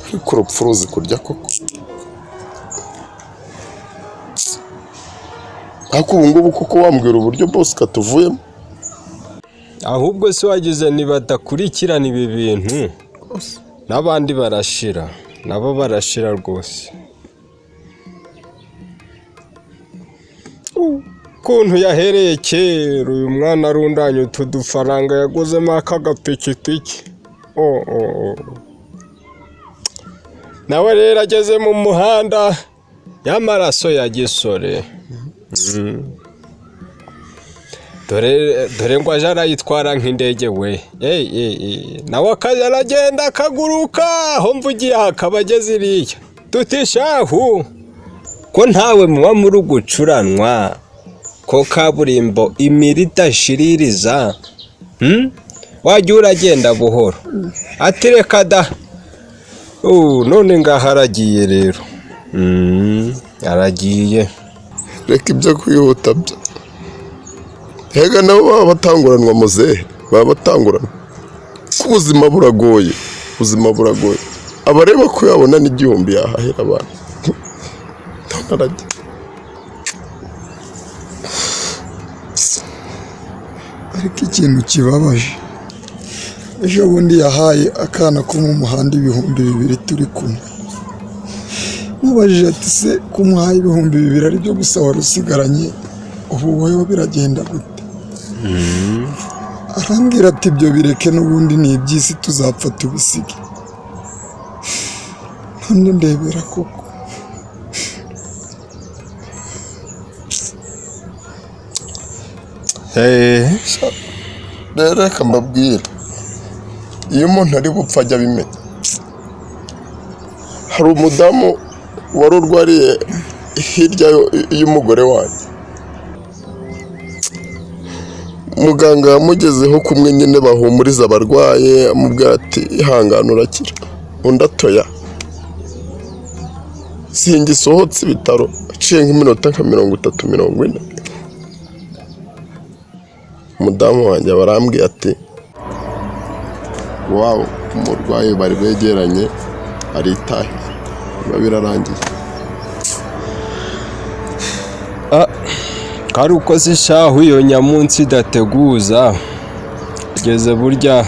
ariko urupfu ruzi kurya koko. Ariko ubu ngubu kuko wambwira uburyo bose katuvuyemo. Ahubwo se wagize nibadakurikirana ibi bintu n'abandi barashira, nabo barashira rwose. Kuntu yahereye kera uyu mwana arundanye utudufaranga yaguzemo akagapikipiki. Nawe rero ageze mu muhanda y'amaraso ya gisore. Dore ngo aje arayitwara nk'indege we. Nawe akajya aragenda akaguruka aho mvugiye hakaba ageze iriya. Tutishahu ko ntawe muba muri gucuranwa ko kaburimbo imiri idashiririza. Wajya uragenda buhoro atereka da. None ngaho aragiye rero. Aragiye. Reka ibyo kwihuta byo. Hega nabo baba batanguranwa muzehe, baba batanguranwa. Ubuzima buragoye, ubuzima buragoye. Abareba ko yabona n'igihumbi yahahera abantu. Ntarajya. Ariko ikintu kibabaje, ejo bundi yahaye akana ko mu muhanda 2,000 turi kumwe. Mubajije ati se kumuhaye 2,000 ari byo gusa warusigaranye, ubu wowe biragenda gute? Arambwira ati ibyo bireke n'ubundi ni iby'isi tuzapfa tubisige. None ndebera koko. Reka mbabwira, iyo umuntu ari bupfa ajya abimenya. Hari umudamu wari urwariye hirya y'umugore wanjye. Muganga yamugezeho kumwe nyine bahumuriza abarwaye, amubwira ati ihangane urakira. Undi atoya. Singisohotse ibitaro, aciye nk'iminota nka 30-40. Umudamu wanjye barambwiye ati wow, umurwayi bari begeranye aritahiye. Biba birarangiye. Kari uko zishahu iyo nyamunsi idateguza igeze burya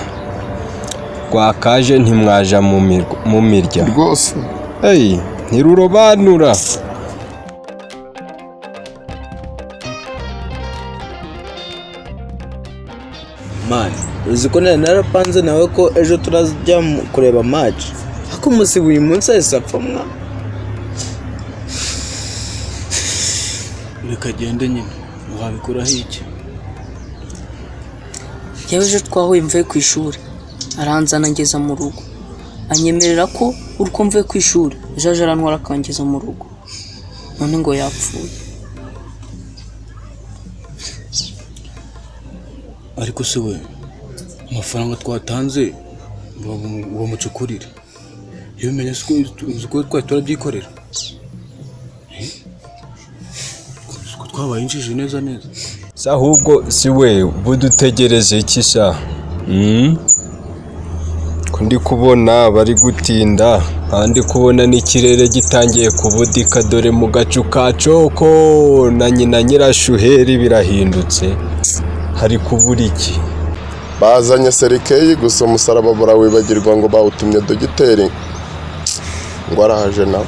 rwakaje ntimwaja mu mirya rwose. ntirurobanura. Mani, uzi ko narapanze nawe ko ejo turazajya kureba match. Ariko umusiba uyu munsi ahise apfa mwa. Reka agende nyine, wabikuraho iki? Yewe ejo twahuye mvuye ku ishuri, aranzana ngeza mu rugo, anyemerera ko uko mvuye ku ishuri ejo aje arantwara akangeza mu rugo, none ngo yapfuye. Ariko se we, amafaranga twatanze uwo mucukurire, iyo umenye ko twari turabyikorera, ko twabaye injiji neza. Ahubwo si we budutegereze iki sha? Ko ndi kubona bari gutinda, kandi kubona n'ikirere gitangiye kubudika, dore mu gacu ka Coko na nyina Nyirashuheri birahindutse. Hari kubura iki? Bazanye serikeyi gusa umusaraba barawibagirwa ngo bawutumye dogiteri ngo arahaje nawe.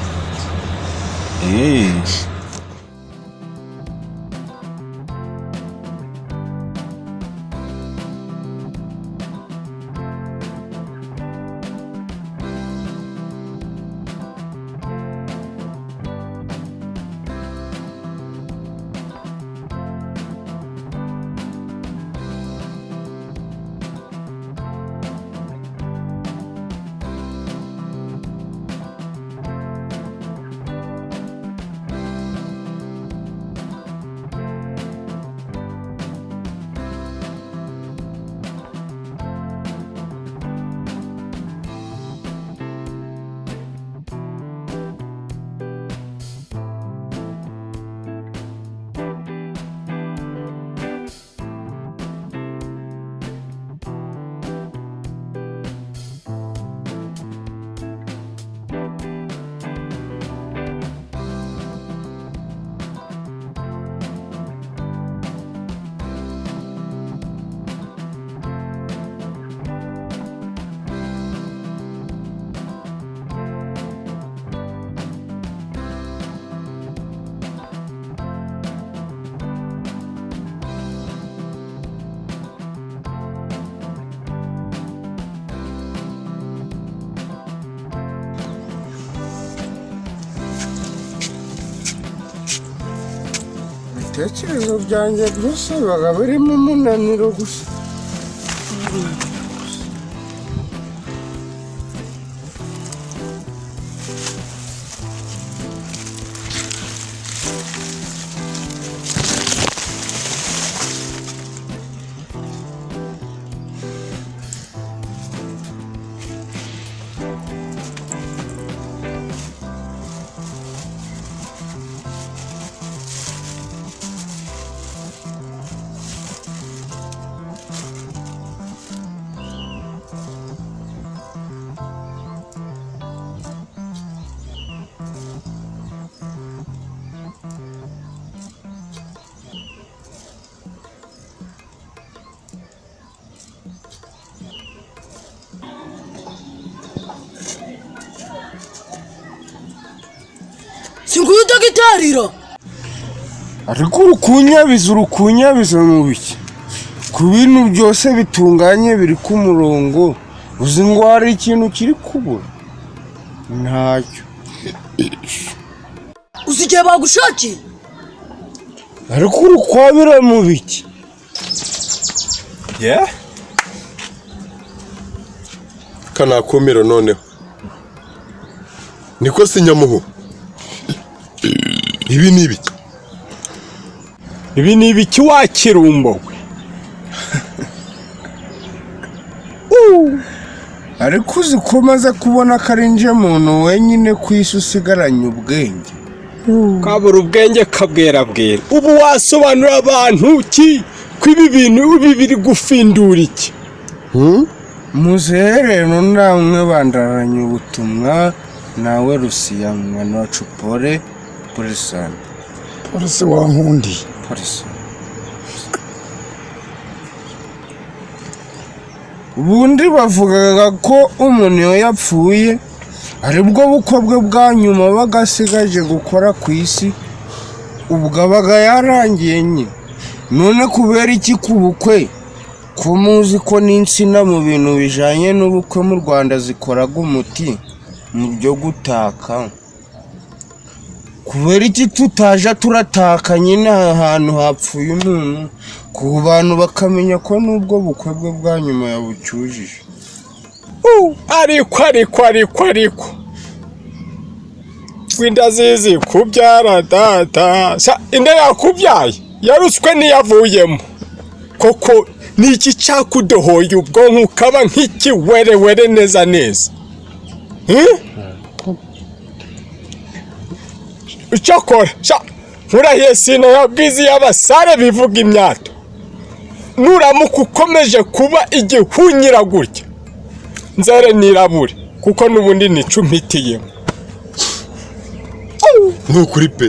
ibitekerezo byanjye byose biba birimo umunaniro gusa. Singuye utagitarira. Ariko urukunyabiza mu biki? Ku bintu byose bitunganye biri ku murongo, uzi ngo hari ikintu kiri kubura? Ntacyo. Uzi igihe bagushakiye? Ariko urukwabira mu biki? kanakumiro noneho niko sinyamuhu. Ibi ni ibiki wakirumbowe? Ariko uzi ko maze kubona ko ari nje muntu wenyine ku isi usigaranye ubwenge. kabura ubwenge kabwerabwera. Ubu wasobanura abantu ki ko ibi bintu biri gufindura iki? Muzehe rero namwe bandaranye ubutumwa nawe Rusiya mwana wacu Polisani. polisi wankundi. Polisi. Ubundi bavugaga ko umuntu iyo yapfuye aribwo bukwe bwe bwa nyuma bagasigaje gukora ku isi, ubwo abaga yarangiye nyine. None kubera iki ku bukwe ko muzi ko n'insina mu bintu bijanye n'ubukwe mu Rwanda zikoraga umuti mu byo gutaka? Kubera iki tutaja turataka nyine ahantu hapfuye umuntu, ku bantu bakamenya ko n'ubwo bukwe bwe bwa nyuma yabucyujije? Ariko winda zizi kubyara data inda yakubyaye yarutswe niyavuyemo. Koko ni iki cyakudohoye ubwonko ukaba nk'ikiwerewere neza? Icyakora nkurahiye sina yabwizi y'abasare bivuga imyato, nuramuka ukomeje kuba igihunyira gutya nzare nirabure, kuko n'ubundi nicumpitiyemo. Nukuri pe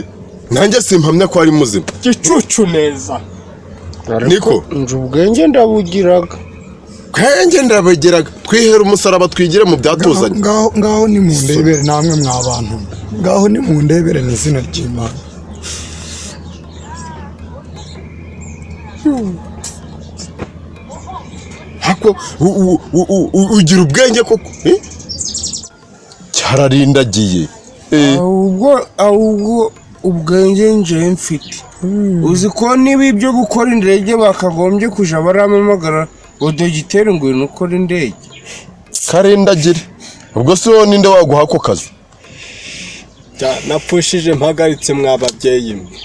nanjye simpamya ko ari muzima. Gicucu neza. Niko nje ubwenge ndabugiraga. Kwenge ndabageraga twihera umusaraba twigire mu byatuzanye. Ngaho ni mu ndebere namwe mwabantu. Ngaho ni mu ndebere n'izina ry'Imana. Hako ugira ubwenge koko? Cyararindagiye. Ahubwo ubwenge nje mfite. Uzi ko niba ibyo gukora indege bakagombye kuja baramamagara ngo dogiteri ngo nukora indege. Karindagire. Ubwo se wowe ninde waguha ako kazi? Napfushije mpagaritse mwababyeyi mwe.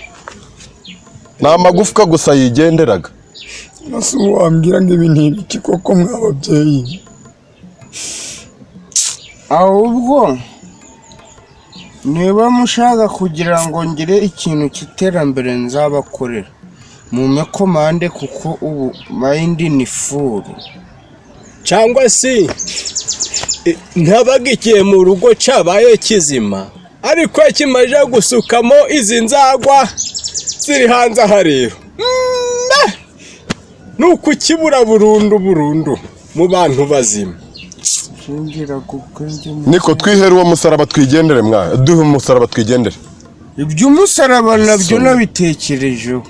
Na magufwa gusa yigenderaga. Nasi wambwira ngo ibi ntibiki koko mwababyeyi? Ahubwo niba mushaka kugira ngo ngire ikintu cy'iterambere nzabakorera, mume komande kuko ubu mayindi ni full. Cyangwa si ntabagikiye mu rugo cyabaye kizima, ariko kimaje gusukamo izi nzagwa ziri hanze aha rero. Nuko kibura burundu mu bantu bazima. Niko twihere uwo musaraba twigendere mwa. Duhe umusaraba twigendere. Iby'umusaraba nabyo nabitekerejeho.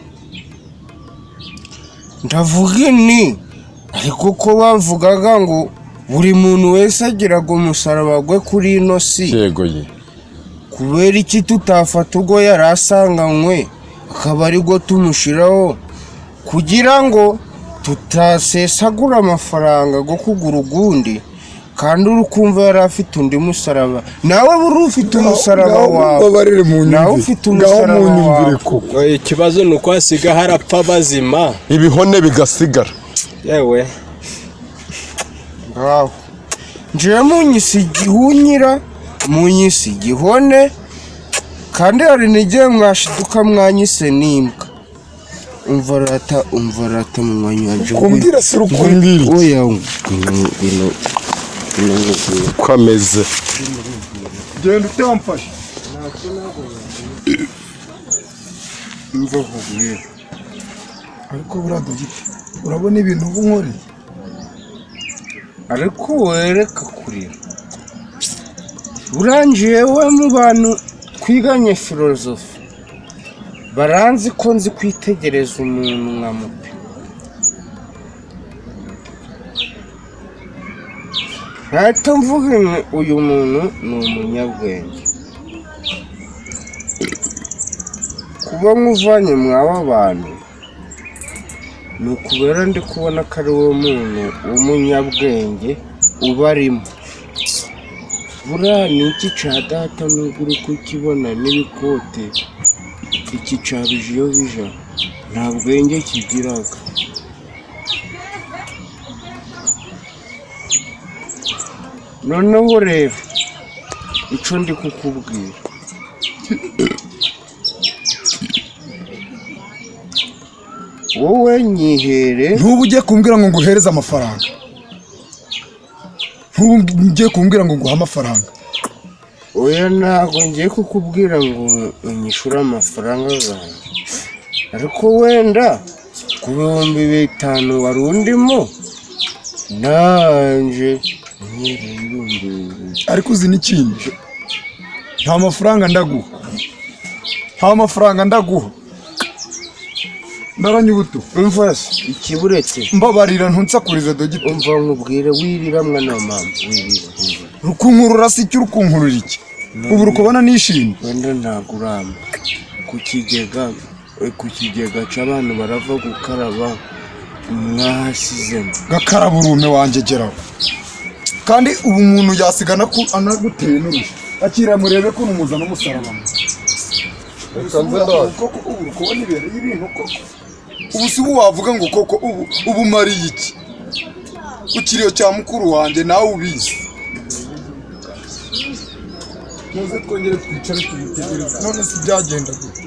Ndavuga ni ariko ko bavugaga ngo buri muntu wese agiraga umusaraba gwe kuri ino si. Yego ye. Kubera iki tutafata ubwo yarasanganywe akaba aribwo tumushyiraho kugira ngo tutasesagura amafaranga yo kugura ugundi kandi uri kumva yari afite undi musaraba nawe buri ufite umusaraba wawe nawe ufite umusaraba wawe. Ikibazo ni uko hasiga harapfa bazima ibihone bigasigara. yewe ngaho njewe munyisi igihunyira munyisi igihone kandi hari n'igihe mwashiduka mwanyise n'imbwa. umva rata mu mwanya waje kumbwira se rukumbwira oya Uko ameze genda utamfashe umva nkubwira ariko buriya dogita urabona ibintu ubu nkore ariko wereka kurira burangiye we mu bantu twiganye filozofi baranzi ko nzi kwitegereza umuntu nkamupe ntahita mvuga uyu muntu ni umunyabwenge kuba nkuvanye mwaba bantu ni ukubera ndi kubona ko ari wo muntu w'umunyabwenge ubarimo buriya ni iki cya data nubwo uri kukibona n'ibikote iki cabije iyo bija nta bwenge kigiraga. noneho rero icyo ndi kukubwira wowe nyihere ntubu ugiye kumbwira ngo nguhereze amafaranga ntubu ugiye kumbwira ngo nguhe amafaranga oya ntabwo ngiye kukubwira ngo unyishyure amafaranga yawe ariko wenda ku 5,000 wari undimo nanje ariko uzi n'ikindi nta mafaranga ndaguha ndaranye ubuto umva ikiburetse mbabarira ntunsakurize dogita umva nkubwire wirira mwana wa mama wirira rukunkurura si icyo urukunkurura iki ubu rukubona nishimye wenda ntabwo uramba ku kigega cy'abantu barava gukaraba mwahasizemo gakaraba urume wanjye geraho kandi ubu umuntu yasigana ko anaguteye n'urushyi akira murebe ko numuza n'umusaraba koko ubu kubona ibereye ibintu koko ubu si ubu wavuga ngo koko ubu mariye iki ukiriyo cya mukuru wanjye nawe ubizi muze twongere twicare tubitegereze none si byagenda gute